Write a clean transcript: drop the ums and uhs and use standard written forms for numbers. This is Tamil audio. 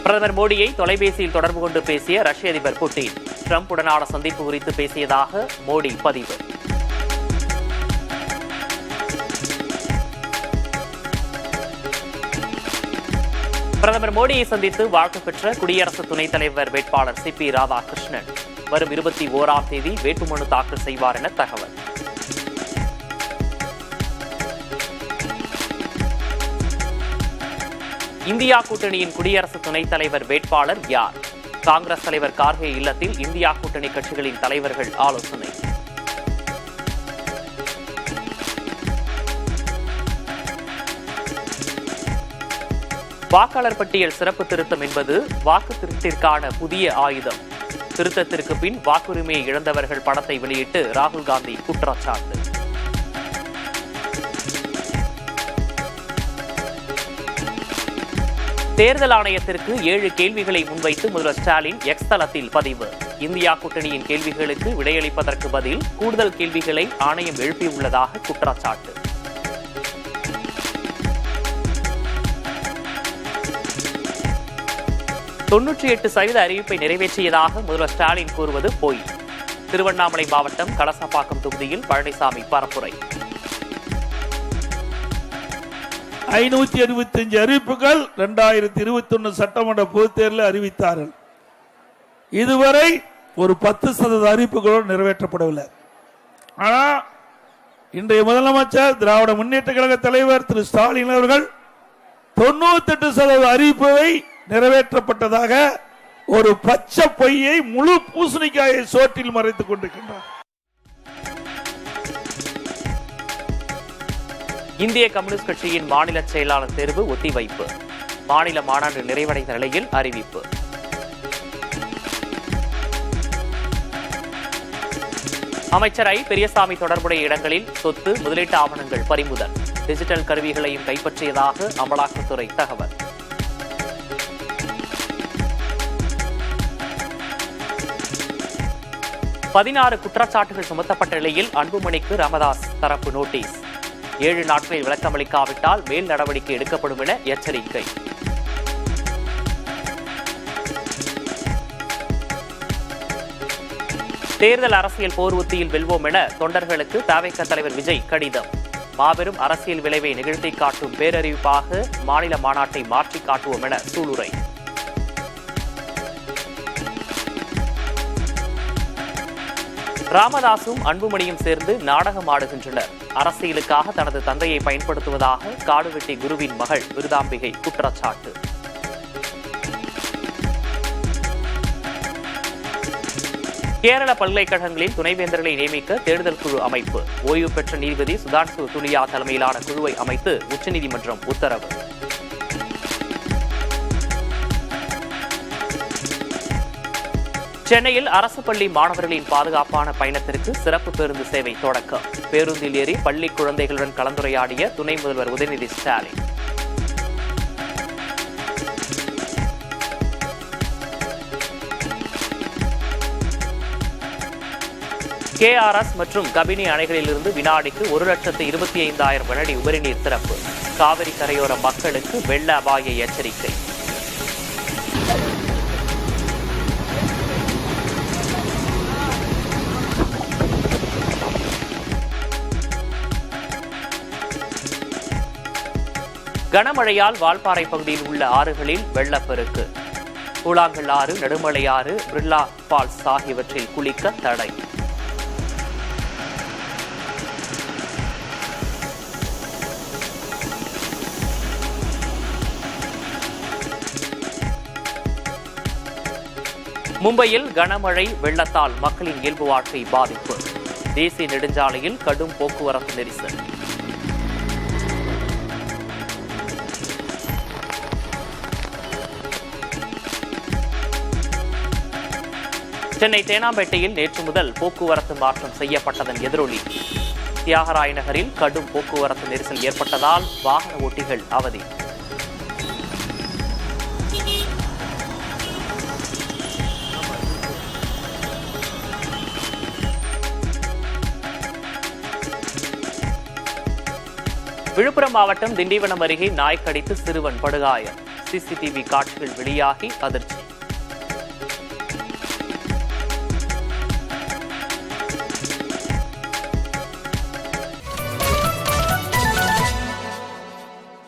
பிரதமர் மோடியை தொலைபேசியில் தொடர்பு கொண்டு பேசிய ரஷ்ய அதிபர் புட்டின். ட்ரம்ப் உடனான சந்திப்பு குறித்து பேசியதாக மோடி பதிவு. பிரதமர் மோடியை சந்தித்து வாழ்த்து பெற்ற குடியரசு துணைத் தலைவர் வேட்பாளர் சி.பி. ராதாகிருஷ்ணன் வரும் 21ஆம் தேதி வேட்புமனு தாக்கல் செய்வார் என தகவல். இந்தியா கூட்டணியின் குடியரசு துணைத் தலைவர் வேட்பாளர் யார்? காங்கிரஸ் தலைவர் கார்கே இல்லத்தில் இந்தியா கூட்டணி கட்சிகளின் தலைவர்கள் ஆலோசனை. வாக்காளர் பட்டியல் சிறப்பு திருத்தம் என்பது வாக்கு திருத்திற்கான புதிய ஆயுதம். திருத்தத்திற்கு பின் வாக்குரிமையை இழந்தவர்கள் படத்தை வெளியிட்டு ராகுல் காந்தி குற்றச்சாட்டு. தேர்தல் ஆணையத்திற்கு 7 கேள்விகளை முன்வைத்து முதல்வர் ஸ்டாலின் எக்ஸ் தளத்தில் பதிவு. இந்தியா கூட்டணியின் கேள்விகளுக்கு விடையளிப்பதற்கு பதில் கூடுதல் கேள்விகளை ஆணையம் எழுப்பியுள்ளதாக குற்றச்சாட்டு. %98 அறிவிப்பை நிறைவேற்றியதாக முதல்வர் ஸ்டாலின் கூறுவது பொய். திருவண்ணாமலை மாவட்டம் கலசப்பாக்கம் தொகுதியில் பழனிசாமி பரப்புரை. 565 அறிவிப்புகள் 2021 சட்டமன்ற பொதுத் தேர்தலில் அறிவித்தார்கள். இதுவரை ஒரு 10% அறிவிப்புகளோடு நிறைவேற்றப்படவில்லை. ஆனால் இன்றைய முதலமைச்சர் திராவிட முன்னேற்ற கழக தலைவர் திரு ஸ்டாலின் அவர்கள் 98% அறிவிப்பை நிறைவேற்றப்பட்டதாக ஒரு பச்சை பொய்யை முழு பூசணிக்காயை சோற்றில் மறைத்துக் கொண்டிருக்கின்றார். இந்திய கம்யூனிஸ்ட் கட்சியின் மாநில செயலாளர் தேர்வு ஒத்திவைப்பு. மாநில மாநாடு நிறைவடைந்த நிலையில் அறிவிப்பு. அமைச்சர் ஐ. பெரியசாமி தொடர்புடைய இடங்களில் சொத்து முதலீட்டு ஆவணங்கள் பறிமுதல். டிஜிட்டல் கருவிகளையும் கைப்பற்றியதாக அமலாக்கத்துறை தகவல். பதினாறு குற்றச்சாட்டுகள் சுமத்தப்பட்ட நிலையில் அன்புமணிக்கு ராமதாஸ் தரப்பு நோட்டீஸ். 7 நாட்களில் விளக்கமளிக்காவிட்டால் மேல் நடவடிக்கை எடுக்கப்படும் என எச்சரிக்கை. தேர்தல் அரசியல் போர் உத்தியில் வெல்வோம் என தொண்டர்களுக்கு தவிக தலைவர் விஜய் கடிதம். மாபெரும் அரசியல் விளைவை நிகழ்த்தி காட்டும் பேரறிவிப்பாக மாநில மாநாட்டை மாற்றி காட்டுவோம் என சூளுரை. ராமதாசும் அன்புமணியும் சேர்ந்து நாடகம் ஆடுகின்றனர். அரசியலுக்காக தனது தந்தையை பயன்படுத்துவதாக காடுவெட்டி குருவின் மகள் விருதாம்பிகை குற்றச்சாட்டு. கேரள பல்கலைக்கழகங்களில் துணைவேந்தர்களை நியமிக்க தேடுதல் குழு அமைப்பு. ஓய்வு பெற்ற நீதிபதி சுதான்சு துலியா தலைமையிலான குழுவை அமைத்து உச்சநீதிமன்றம் உத்தரவு. சென்னையில் அரசு பள்ளி மாணவர்களின் பாதுகாப்பான பயணத்திற்கு சிறப்பு பேருந்து சேவை தொடக்கம். பேருந்தில் ஏறி பள்ளி குழந்தைகளுடன் கலந்துரையாடிய துணை முதல்வர் உதயநிதி ஸ்டாலின். கேஆர்எஸ் மற்றும் கபினி அணைகளிலிருந்து வினாடிக்கு 1,25,000 கனஅடி உபரிநீர் திறப்பு. காவிரி கரையோர மக்களுக்கு வெள்ள அபாய எச்சரிக்கை. கனமழையால் வால்பாறை பகுதியில் உள்ள ஆறுகளில் வெள்ளப்பெருக்கு. கூழாங்கல் ஆறு, நெடுமலை ஆறு, பிர்லா ஃபால்ஸ் ஆகியவற்றில் குளிக்க தடை. மும்பையில் கனமழை வெள்ளத்தால் மக்களின் இயல்பு வாழ்க்கை பாதிப்பு. தேசிய நெடுஞ்சாலையில் கடும் போக்குவரத்து நெரிசல். சென்னை தேனாம்பேட்டையில் நேற்று முதல் போக்குவரத்து மாற்றம் செய்யப்பட்டதன் எதிரொலி. தியாகராய நகரில் கடும் போக்குவரத்து நெரிசல் ஏற்பட்டதால் வாகன ஓட்டிகள் அவதி. விழுப்புரம் மாவட்டம் திண்டிவனம் அருகே நாய் கடித்து சிறுவன் படுகாயம். சிசிடிவி காட்சிகள் வெளியாகி அதிர்ச்சி.